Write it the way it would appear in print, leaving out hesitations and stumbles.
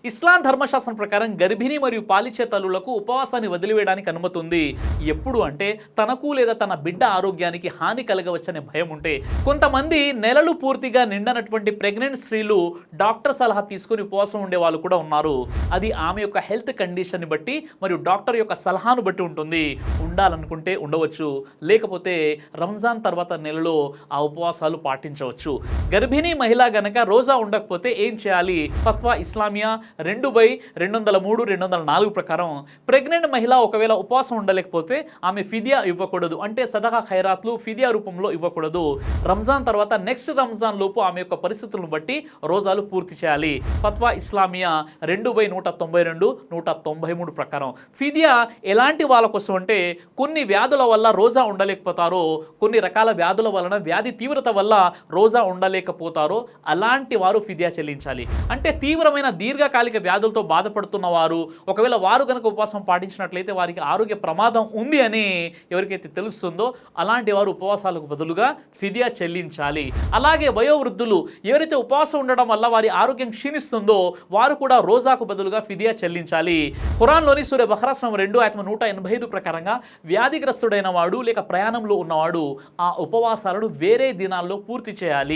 ఇస్లాం ధర్మశాస్త్రం ప్రకారం గర్భిణీ మరియు పాలిచ్చే తల్లులకు ఉపవాసాన్ని వదిలివేయడానికి అనుమతి ఉంది. ఎప్పుడు అంటే తనకు లేదా తన బిడ్డ ఆరోగ్యానికి హాని కలగవచ్చనే భయం ఉంటే. కొంతమంది నెలలు పూర్తిగా నిండనటువంటి ప్రెగ్నెంట్ స్త్రీలు డాక్టర్ సలహా తీసుకుని ఉపవాసం ఉండే వాళ్ళు కూడా ఉన్నారు. అది ఆమె యొక్క హెల్త్ కండిషన్ని బట్టి మరియు డాక్టర్ యొక్క సలహాను బట్టి ఉంటుంది. ఉండాలనుకుంటే ఉండవచ్చు, లేకపోతే రంజాన్ తర్వాత నెలలో ఆ ఉపవాసాలు పాటించవచ్చు. గర్భిణీ మహిళ గనక రోజా ఉండకపోతే ఏం చేయాలి? ఫత్వా ఇస్లామియా 2/203-204 ప్రకారం ప్రెగ్నెంట్ మహిళ ఒకవేళ ఉపవాసం ఉండలేకపోతే ఆమె ఫిదియా ఇవ్వకూడదు. అంటే సదకా ఖైరాత్లు ఫిదియా రూపంలో ఇవ్వకూడదు. రంజాన్ తర్వాత నెక్స్ట్ రంజాన్ లోపు ఆమె యొక్క పరిస్థితులను బట్టి రోజాలు పూర్తి చేయాలి. ఫత్వా ఇస్లామియా 2/192-193 ప్రకారం. ఫిదియా ఎలాంటి వాళ్ళ కోసం అంటే కొన్ని వ్యాధుల వల్ల రోజా ఉండలేకపోతారో, కొన్ని రకాల వ్యాధుల వలన వ్యాధి తీవ్రత వల్ల రోజా ఉండలేకపోతారో అలాంటి వారు ఫిదియా చెల్లించాలి. అంటే తీవ్రమైన దీర్ఘకాలిక వ్యాధులతో బాధపడుతున్న వారు ఒకవేళ వారు కనుక ఉపవాసం పాటించినట్లయితే వారికి ఆరోగ్య ప్రమాదం ఉంది అని ఎవరికైతే తెలుస్తుందో అలాంటి వారు ఉపవాసాలకు బదులుగా ఫిదియా చెల్లించాలి. అలాగే వయోవృద్ధులు ఎవరైతే ఉపవాసం ఉండడం వల్ల వారి ఆరోగ్యం క్షీణిస్తుందో వారు కూడా రోజాకు బదులుగా ఫిదియా చెల్లించాలి. ఖురాన్లోని సూర బఖరా 2/185 ప్రకారంగా వ్యాధిగ్రస్తుడైన వాడు లేక ప్రయాణంలో ఉన్నవాడు ఆ ఉపవాసాలను వేరే దినాల్లో పూర్తి చేయాలి.